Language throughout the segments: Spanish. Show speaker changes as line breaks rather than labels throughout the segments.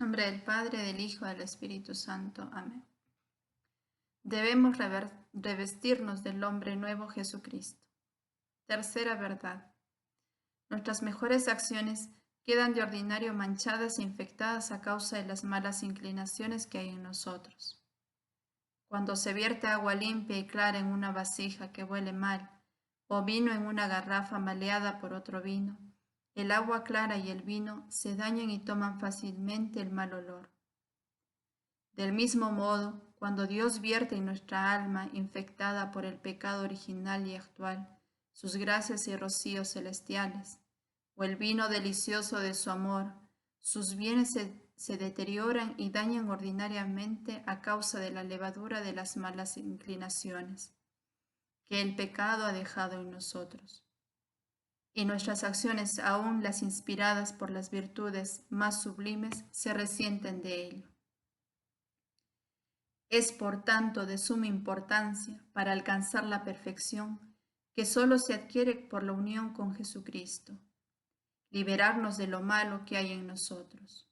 En nombre del Padre, del Hijo y del Espíritu Santo. Amén. Debemos revestirnos del hombre nuevo Jesucristo. Tercera verdad. Nuestras mejores acciones quedan de ordinario manchadas e infectadas a causa de las malas inclinaciones que hay en nosotros. Cuando se vierte agua limpia y clara en una vasija que huele mal, o vino en una garrafa maleada por otro vino, el agua clara y el vino se dañan y toman fácilmente el mal olor. Del mismo modo, cuando Dios vierte en nuestra alma infectada por el pecado original y actual sus gracias y rocíos celestiales, o el vino delicioso de su amor, sus bienes se deterioran y dañan ordinariamente a causa de la levadura de las malas inclinaciones que el pecado ha dejado en nosotros. Y nuestras acciones, aun las inspiradas por las virtudes más sublimes, se resienten de ello. Es por tanto de suma importancia para alcanzar la perfección que sólo se adquiere por la unión con Jesucristo, liberarnos de lo malo que hay en nosotros.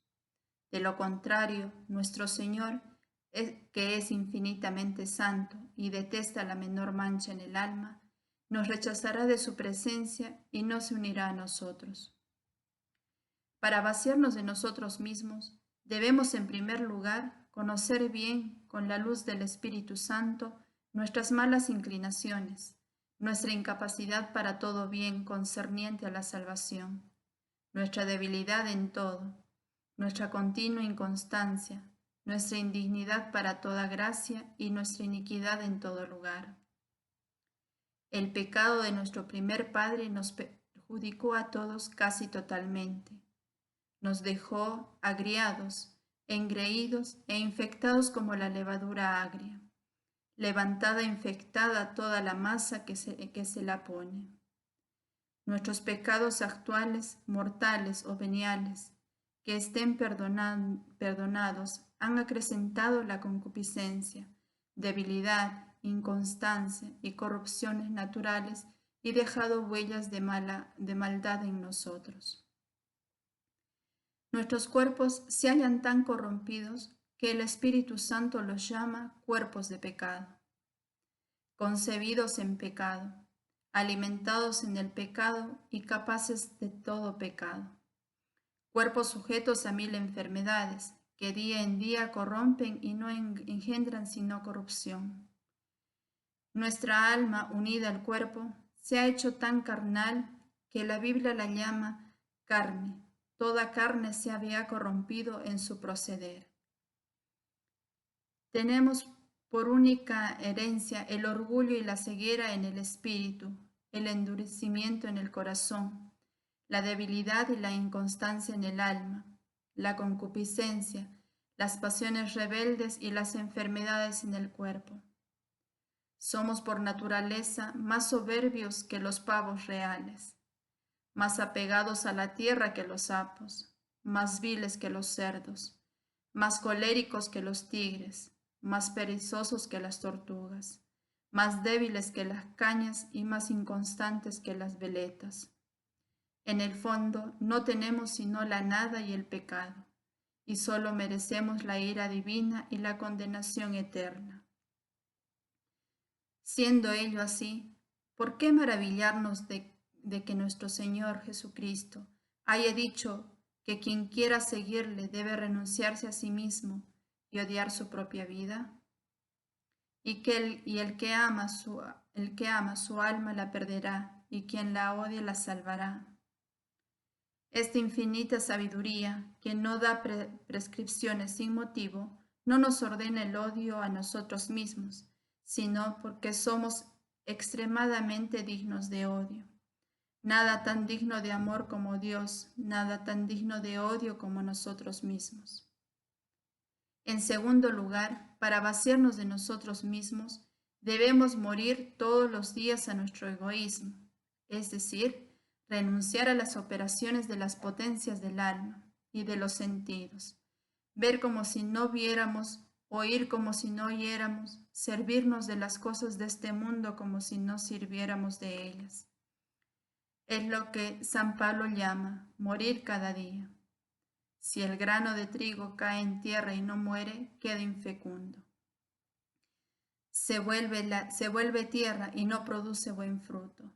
De lo contrario, nuestro Señor, que es infinitamente santo y detesta la menor mancha en el alma, nos rechazará de su presencia y no se unirá a nosotros. Para vaciarnos de nosotros mismos, debemos en primer lugar conocer bien, con la luz del Espíritu Santo, nuestras malas inclinaciones, nuestra incapacidad para todo bien concerniente a la salvación, nuestra debilidad en todo, nuestra continua inconstancia, nuestra indignidad para toda gracia y nuestra iniquidad en todo lugar. El pecado de nuestro primer padre nos perjudicó a todos casi totalmente. Nos dejó agriados, engreídos e infectados como la levadura agria, levantada e infectada toda la masa que se la pone. Nuestros pecados actuales, mortales o veniales, que estén perdonados, han acrecentado la concupiscencia, debilidad, inconstancia y corrupciones naturales y dejado huellas de maldad en nosotros. Nuestros cuerpos se hallan tan corrompidos que el Espíritu Santo los llama cuerpos de pecado, concebidos en pecado, alimentados en el pecado y capaces de todo pecado. Cuerpos sujetos a 1000 enfermedades que día en día corrompen y no engendran sino corrupción. Nuestra alma unida al cuerpo se ha hecho tan carnal que la Biblia la llama carne. Toda carne se había corrompido en su proceder. Tenemos por única herencia el orgullo y la ceguera en el espíritu, el endurecimiento en el corazón, la debilidad y la inconstancia en el alma, la concupiscencia, las pasiones rebeldes y las enfermedades en el cuerpo. Somos por naturaleza más soberbios que los pavos reales, más apegados a la tierra que los sapos, más viles que los cerdos, más coléricos que los tigres, más perezosos que las tortugas, más débiles que las cañas y más inconstantes que las veletas. En el fondo no tenemos sino la nada y el pecado, y solo merecemos la ira divina y la condenación eterna. Siendo ello así, ¿por qué maravillarnos de que nuestro Señor Jesucristo haya dicho que quien quiera seguirle debe renunciarse a sí mismo y odiar su propia vida? Y el que ama su alma la perderá, y quien la odia la salvará. Esta infinita sabiduría, que no da prescripciones sin motivo, no nos ordena el odio a nosotros mismos, sino porque somos extremadamente dignos de odio. Nada tan digno de amor como Dios, nada tan digno de odio como nosotros mismos. En segundo lugar, para vaciarnos de nosotros mismos, debemos morir todos los días a nuestro egoísmo, es decir, renunciar a las operaciones de las potencias del alma y de los sentidos, ver como si no viéramos, oír como si no oyéramos, servirnos de las cosas de este mundo como si no sirviéramos de ellas. Es lo que San Pablo llama morir cada día. Si el grano de trigo cae en tierra y no muere, queda infecundo. Se vuelve tierra y no produce buen fruto.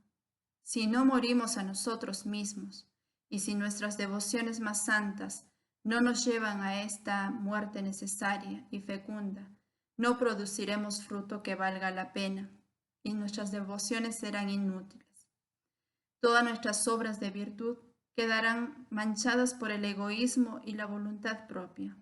Si no morimos a nosotros mismos, y si nuestras devociones más santas no nos llevan a esta muerte necesaria y fecunda, no produciremos fruto que valga la pena, y nuestras devociones serán inútiles. Todas nuestras obras de virtud quedarán manchadas por el egoísmo y la voluntad propia.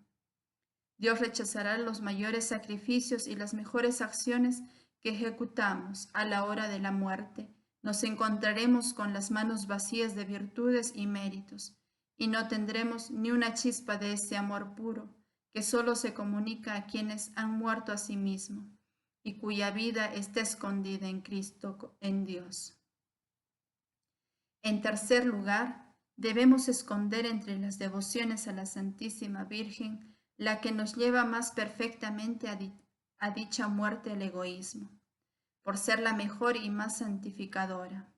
Dios rechazará los mayores sacrificios y las mejores acciones que ejecutamos a la hora de la muerte. Nos encontraremos con las manos vacías de virtudes y méritos, y no tendremos ni una chispa de ese amor puro que solo se comunica a quienes han muerto a sí mismos y cuya vida está escondida en Cristo, en Dios. En tercer lugar, debemos esconder entre las devociones a la Santísima Virgen la que nos lleva más perfectamente a dicha muerte el egoísmo, por ser la mejor y más santificadora,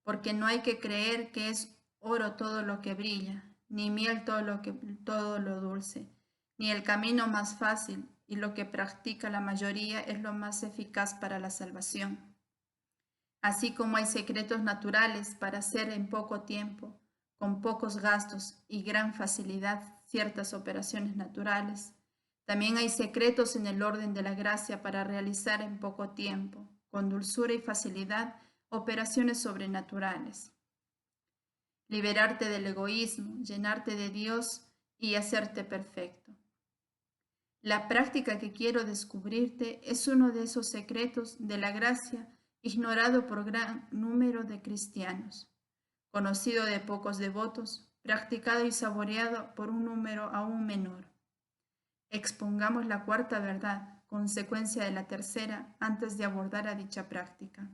porque no hay que creer que es oro todo lo que brilla, ni miel todo lo dulce, ni el camino más fácil y lo que practica la mayoría es lo más eficaz para la salvación. Así como hay secretos naturales para hacer en poco tiempo, con pocos gastos y gran facilidad ciertas operaciones naturales, también hay secretos en el orden de la gracia para realizar en poco tiempo, con dulzura y facilidad, operaciones sobrenaturales. Liberarte del egoísmo, llenarte de Dios y hacerte perfecto. La práctica que quiero descubrirte es uno de esos secretos de la gracia ignorado por gran número de cristianos, conocido de pocos devotos, practicado y saboreado por un número aún menor. Expongamos la cuarta verdad, consecuencia de la tercera, antes de abordar a dicha práctica.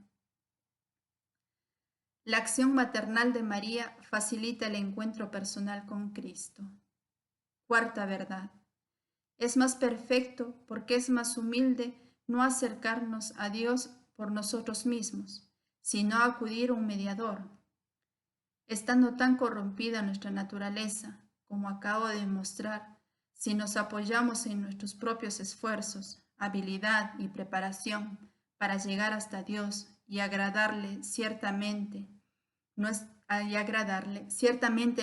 La acción maternal de María facilita el encuentro personal con Cristo. Cuarta verdad. Es más perfecto porque es más humilde no acercarnos a Dios por nosotros mismos, sino acudir a un mediador. Estando tan corrompida nuestra naturaleza, como acabo de mostrar, si nos apoyamos en nuestros propios esfuerzos, habilidad y preparación para llegar hasta Dios y agradarle ciertamente,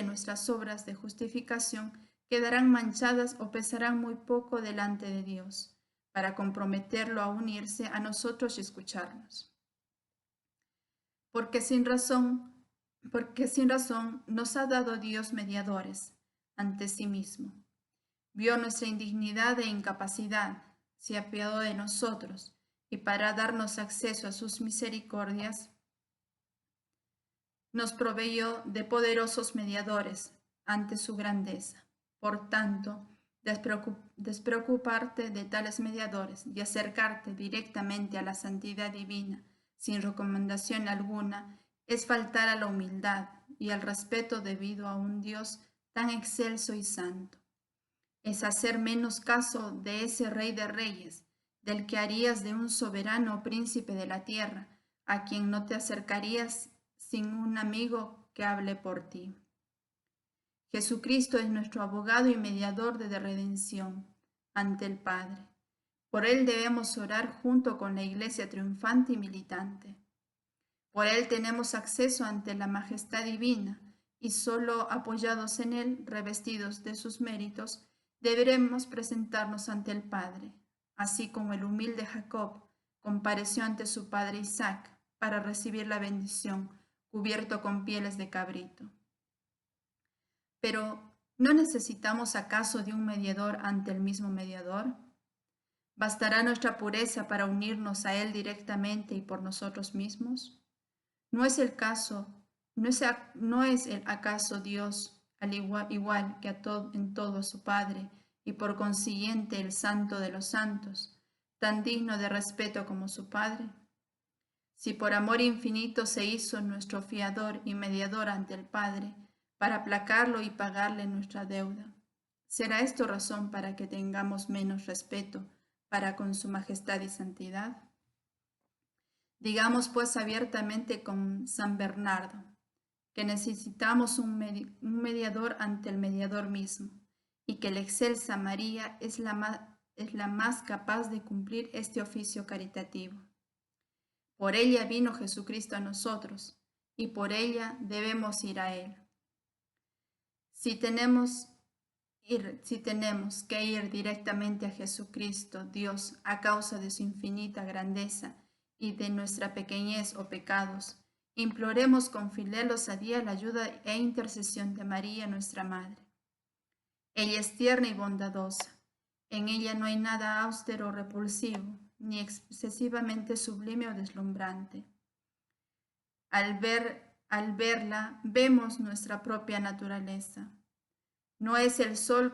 nuestras obras de justificación quedarán manchadas o pesarán muy poco delante de Dios, para comprometerlo a unirse a nosotros y escucharnos. Porque sin razón nos ha dado Dios mediadores ante sí mismo. Vio nuestra indignidad e incapacidad, se apiadó de nosotros, y para darnos acceso a sus misericordias, nos proveyó de poderosos mediadores ante su grandeza. Por tanto, despreocuparte de tales mediadores y acercarte directamente a la santidad divina sin recomendación alguna es faltar a la humildad y al respeto debido a un Dios tan excelso y santo. Es hacer menos caso de ese Rey de Reyes, del que harías de un soberano príncipe de la tierra, a quien no te acercarías sin un amigo que hable por ti. Jesucristo es nuestro abogado y mediador de redención ante el Padre. Por Él debemos orar junto con la Iglesia triunfante y militante. Por Él tenemos acceso ante la majestad divina y solo apoyados en Él, revestidos de sus méritos, deberemos presentarnos ante el Padre, así como el humilde Jacob compareció ante su padre Isaac para recibir la bendición, cubierto con pieles de cabrito. Pero, ¿no necesitamos acaso de un mediador ante el mismo mediador? ¿Bastará nuestra pureza para unirnos a Él directamente y por nosotros mismos? ¿No es el acaso Dios al igual que en todo su Padre y por consiguiente el Santo de los Santos, tan digno de respeto como su Padre? Si por amor infinito se hizo nuestro fiador y mediador ante el Padre, para aplacarlo y pagarle nuestra deuda, ¿será esto razón para que tengamos menos respeto para con su majestad y santidad? Digamos pues abiertamente con San Bernardo, que necesitamos un mediador ante el mediador mismo, y que la excelsa María es la más capaz de cumplir este oficio caritativo. Por ella vino Jesucristo a nosotros, y por ella debemos ir a Él. Si tenemos que ir directamente a Jesucristo, Dios, a causa de su infinita grandeza y de nuestra pequeñez o pecados, imploremos con filial osadía la ayuda e intercesión de María, nuestra Madre. Ella es tierna y bondadosa. En ella no hay nada austero o repulsivo, ni excesivamente sublime o deslumbrante. Al verla, vemos nuestra propia naturaleza. No es el sol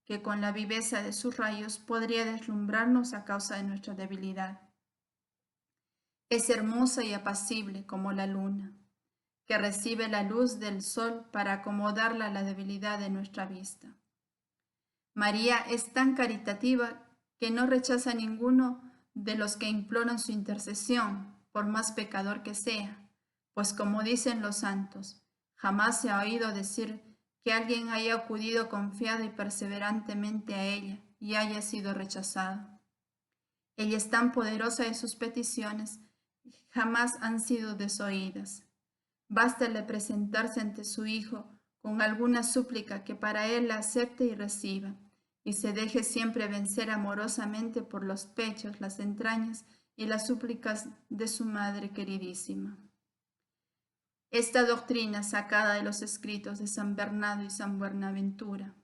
que con la viveza de sus rayos podría deslumbrarnos a causa de nuestra debilidad. Es hermosa y apacible como la luna, que recibe la luz del sol para acomodarla a la debilidad de nuestra vista. María es tan caritativa que no rechaza a ninguno de los que imploran su intercesión, por más pecador que sea, pues como dicen los santos, jamás se ha oído decir que alguien haya acudido confiado y perseverantemente a ella y haya sido rechazado. Ella es tan poderosa y sus peticiones jamás han sido desoídas. Bástale presentarse ante su Hijo con alguna súplica que para él la acepte y reciba, y se deje siempre vencer amorosamente por los pechos, las entrañas y las súplicas de su Madre queridísima. Esta doctrina sacada de los escritos de San Bernardo y San Buenaventura.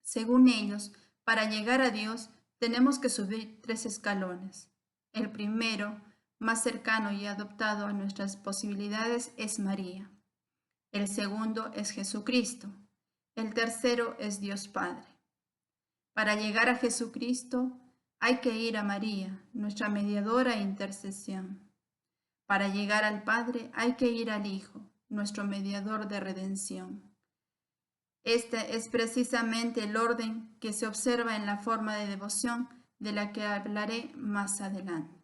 Según ellos, para llegar a Dios tenemos que subir 3 escalones. El primero, más cercano y adaptado a nuestras posibilidades, es María. El segundo es Jesucristo. El tercero es Dios Padre. Para llegar a Jesucristo hay que ir a María, nuestra mediadora e intercesión. Para llegar al Padre hay que ir al Hijo, nuestro mediador de redención. Este es precisamente el orden que se observa en la forma de devoción de la que hablaré más adelante.